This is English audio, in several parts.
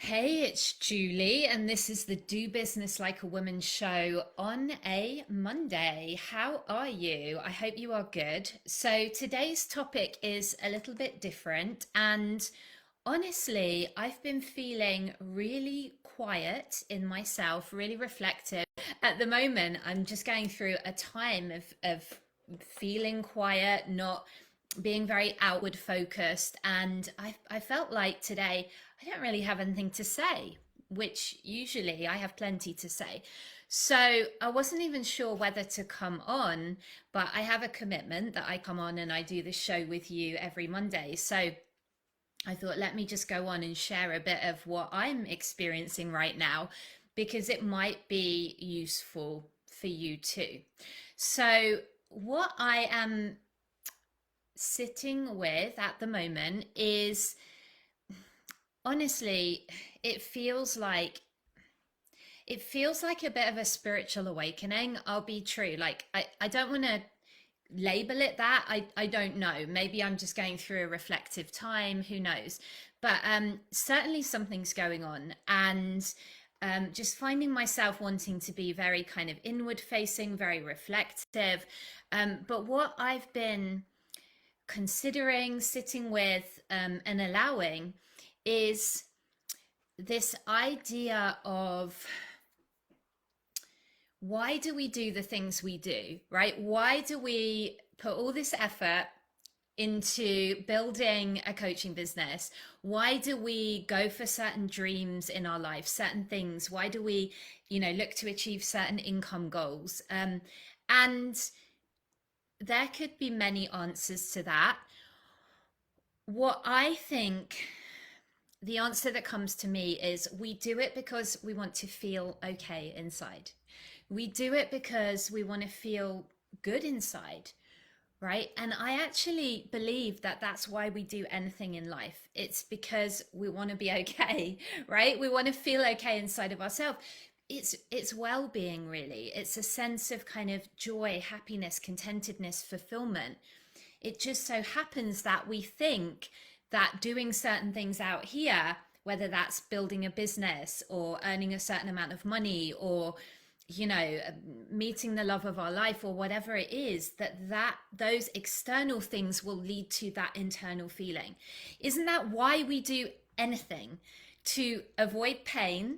Hey, it's Julie, and this is the Do Business Like a Woman show on a Monday. How are you? I hope you are good. So, today's topic is a little bit different, and honestly, I've been feeling really quiet in myself, really reflective. At the moment, I'm just going through a time of feeling quiet, not being very outward focused. And I felt like today I don't really have anything to say, which usually I have plenty to say. So I wasn't even sure whether to come on, but I have a commitment that I come on and I do this show with you every Monday. So I thought, let me just go on and share a bit of what I'm experiencing right now because it might be useful for you too. So, what I am sitting with at the moment is honestly, it feels like it feels like a bit of a spiritual awakening. I'll be true. I don't want to label it that. I don't know. Maybe I'm just going through a reflective time. Who knows? But certainly something's going on. And just finding myself wanting to be very kind of inward facing, very reflective. But what I've been considering, sitting with, and allowing is this idea of why do we do the things we do, right? Why do we put all this effort into building a coaching business? Why do we go for certain dreams in our life, certain things? Why do we, look to achieve certain income goals? And there could be many answers to that. What I think the answer that comes to me is we do it because we want to feel okay inside. We do it because we want to feel good inside, right? And I actually believe that that's why we do anything in life. It's because we want to be okay, right? We want to feel okay inside of ourselves. It's well-being, really. It's a sense of kind of joy, happiness, contentedness, fulfillment. It just so happens that we think that doing certain things out here, whether that's building a business or earning a certain amount of money or meeting the love of our life or whatever it is, that those external things will lead to that internal feeling. Isn't that why we do anything? To avoid pain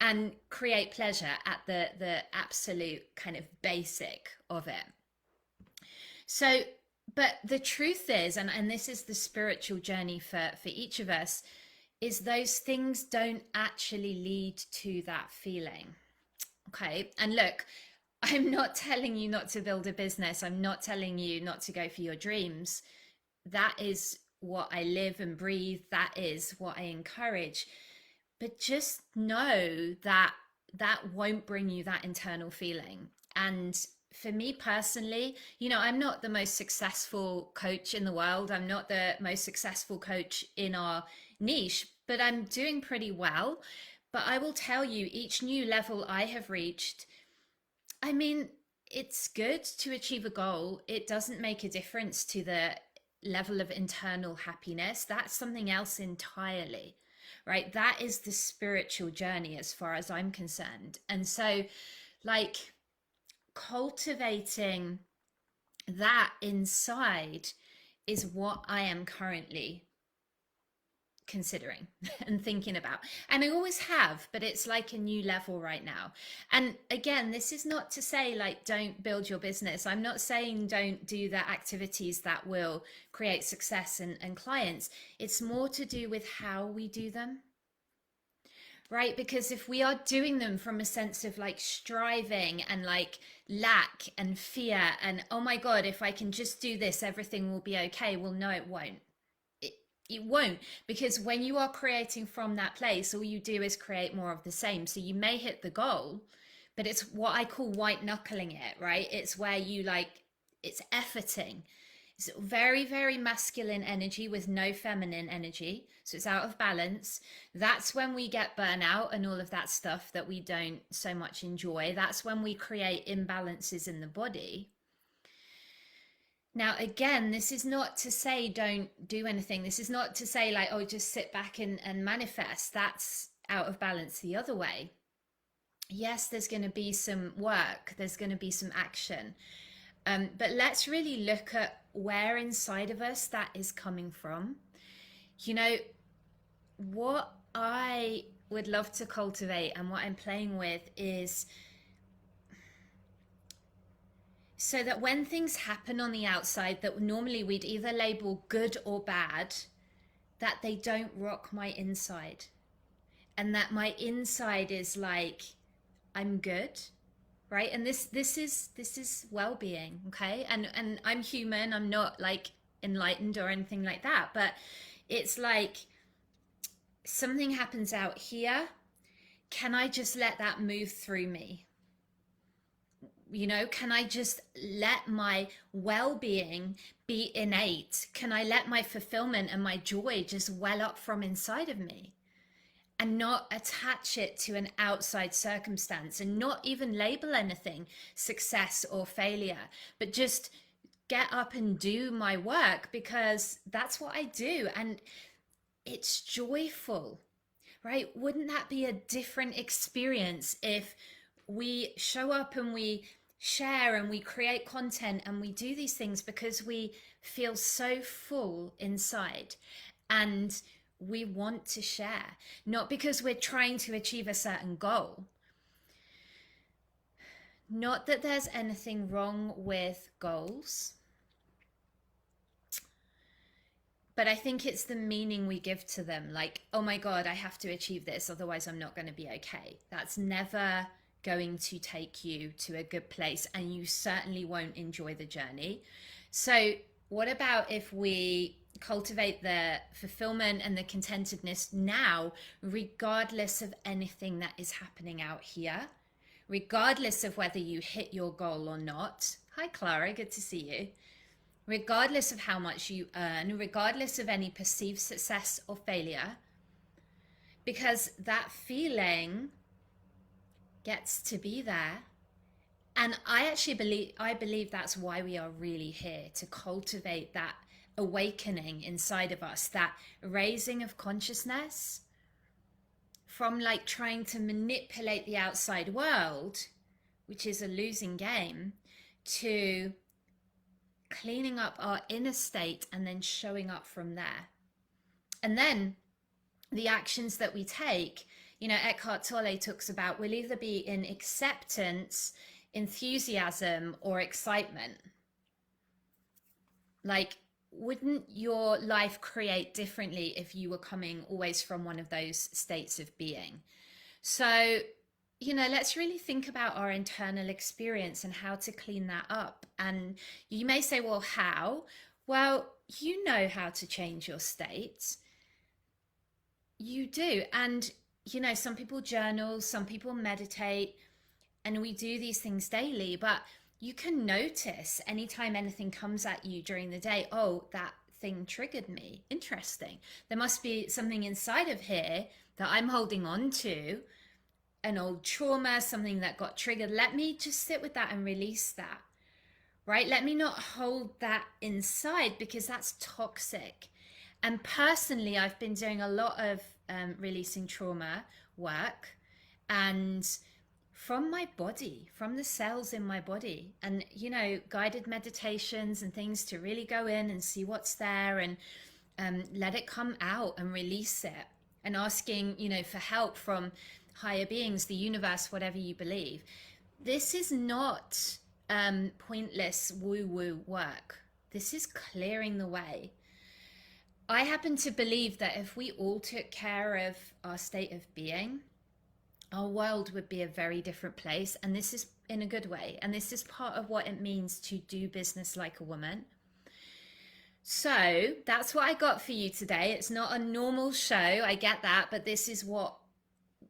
and create pleasure at the absolute kind of basic of it. So, but the truth is, and this is the spiritual journey for each of us, is those things don't actually lead to that feeling. Okay. And look, I'm not telling you not to build a business. I'm not telling you not to go for your dreams. That is what I live and breathe. That is what I encourage. But just know that that won't bring you that internal feeling. And for me personally, I'm not the most successful coach in the world. I'm not the most successful coach in our niche, but I'm doing pretty well. But I will tell you, each new level I have reached, I mean, it's good to achieve a goal. It doesn't make a difference to the level of internal happiness. That's something else entirely, right? That is the spiritual journey as far as I'm concerned. And so, like, cultivating that inside is what I am currently considering and thinking about. And I always have, but it's like a new level right now. And again, this is not to say like don't build your business. I'm not saying don't do the activities that will create success and clients. It's more to do with how we do them. Right? Because if we are doing them from a sense of like striving and like lack and fear and oh my God, if I can just do this, everything will be okay. Well, no, it won't. It won't, because when you are creating from that place, all you do is create more of the same. So you may hit the goal, but it's what I call white knuckling it, right? It's where you like, it's efforting. It's very, very masculine energy with no feminine energy. So it's out of balance. That's when we get burnout and all of that stuff that we don't so much enjoy. That's when we create imbalances in the body. Now, again, this is not to say don't do anything. This is not to say like, oh, just sit back and manifest. out of balance the other way. Yes, there's going to be some work, there's going to be some action. But let's really look at where inside of us that is coming from. You know, what I would love to cultivate and what I'm playing with is so that when things happen on the outside that normally we'd either label good or bad, that they don't rock my inside. And that my inside is like, I'm good, right? And this is well-being, okay? And I'm human, I'm not like enlightened or anything like that, but it's like something happens out here. Can I just let that move through me? You know, can I just let my well-being be innate? Can I let my fulfillment and my joy just well up from inside of me and not attach it to an outside circumstance and not even label anything success or failure, but just get up and do my work because that's what I do and it's joyful, right? Wouldn't that be a different experience if we show up and we share and we create content and we do these things because we feel so full inside and we want to share, not because we're trying to achieve a certain goal. Not that there's anything wrong with goals, but I think it's the meaning we give to them. Like, oh my God, I have to achieve this, otherwise I'm not going to be okay. That's never going to take you to a good place, and you certainly won't enjoy the journey. So, what about if we cultivate the fulfillment and the contentedness now, regardless of anything that is happening out here, regardless of whether you hit your goal or not? Hi, Clara, good to see you. Regardless of how much you earn, regardless of any perceived success or failure, because that feeling gets to be there. And I believe that's why we are really here, to cultivate that awakening inside of us, that raising of consciousness from like trying to manipulate the outside world, which is a losing game, to cleaning up our inner state and then showing up from there. And then the actions that we take, you know, Eckhart Tolle talks about will either be in acceptance, enthusiasm, or excitement. Like, wouldn't your life create differently if you were coming always from one of those states of being? So, you know, let's really think about our internal experience and how to clean that up. And you may say, well, how? Well, you know how to change your state. You do. And, you know, some people journal, some people meditate, and we do these things daily, but you can notice anytime anything comes at you during the day, oh, that thing triggered me. Interesting. There must be something inside of here that I'm holding on to, an old trauma, something that got triggered. Let me just sit with that and release that, right? Let me not hold that inside because that's toxic. And personally, I've been doing a lot of releasing trauma work, and from my body, from the cells in my body, and, you know, guided meditations and things to really go in and see what's there and let it come out and release it, and asking, you know, for help from higher beings, the universe, whatever you believe. This is not pointless woo-woo work. This is clearing the way. I happen to believe that if we all took care of our state of being, our world would be a very different place. And this is in a good way. And this is part of what it means to do business like a woman. So that's what I got for you today. It's not a normal show, I get that, but this is what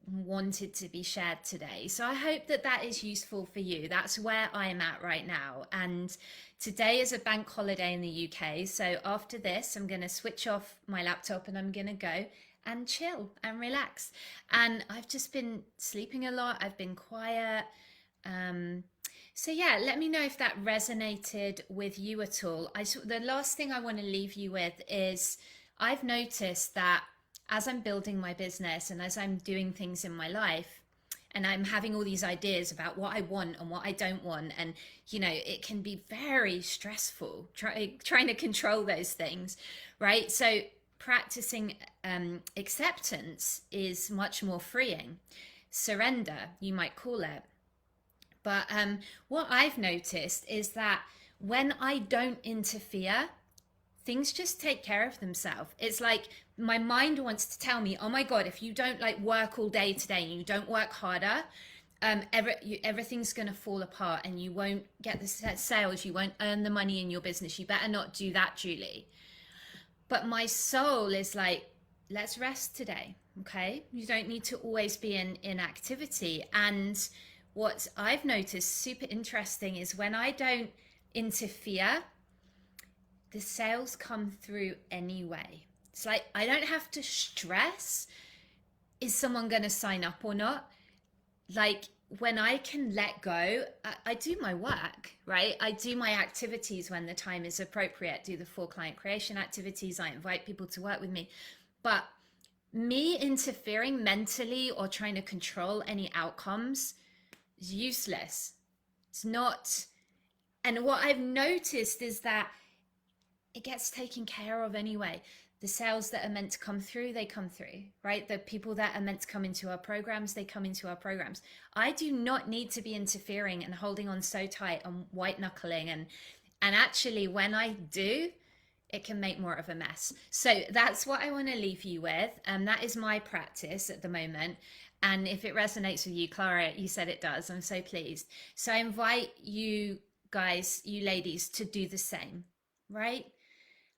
wanted to be shared today. So I hope that that is useful for you. That's where I'm at right now. And today is a bank holiday in the UK. So after this, I'm going to switch off my laptop and I'm going to go and chill and relax. And I've just been sleeping a lot. I've been quiet. So yeah, let me know if that resonated with you at all. The last thing I want to leave you with is I've noticed that as I'm building my business and as I'm doing things in my life, and I'm having all these ideas about what I want and what I don't want. And, it can be very stressful trying to control those things, right? So practicing acceptance is much more freeing. Surrender, you might call it. But what I've noticed is that when I don't interfere, things just take care of themselves. It's like my mind wants to tell me, oh my God, if you don't like work all day today and you don't work harder, everything's going to fall apart and you won't get the sales, you won't earn the money in your business. You better not do that, Julie. But my soul is like, let's rest today. Okay. You don't need to always be in activity. And what I've noticed super interesting is when I don't interfere, the sales come through anyway. It's like I don't have to stress, is someone going to sign up or not? Like when I can let go, I do my work, right? I do my activities when the time is appropriate, do the 4 client creation activities. I invite people to work with me. But me interfering mentally or trying to control any outcomes is useless. It's not. And what I've noticed is that it gets taken care of anyway. The sales that are meant to come through, they come through, right? The people that are meant to come into our programs, they come into our programs. I do not need to be interfering and holding on so tight and white knuckling. And actually, when I do, it can make more of a mess. So that's what I want to leave you with. And that is my practice at the moment. And if it resonates with you, Clara, you said it does. I'm so pleased. So I invite you guys, you ladies, to do the same, right?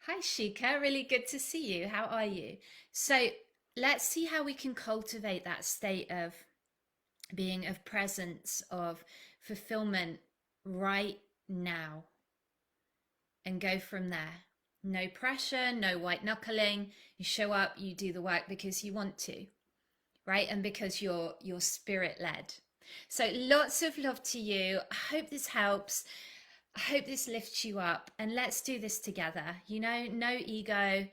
Hi, Shika. Really good to see you. How are you? So let's see how we can cultivate that state of being, of presence, of fulfillment right now and go from there. No pressure, no white knuckling. You show up, you do the work because you want to, right? And because you're spirit led. So lots of love to you. I hope this helps. I hope this lifts you up, and let's do this together. No ego.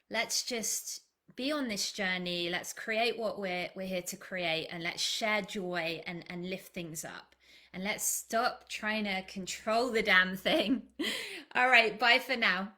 Let's just be on this journey. Let's create what we're here to create, and let's share joy and lift things up. And let's stop trying to control the damn thing. All right, bye for now.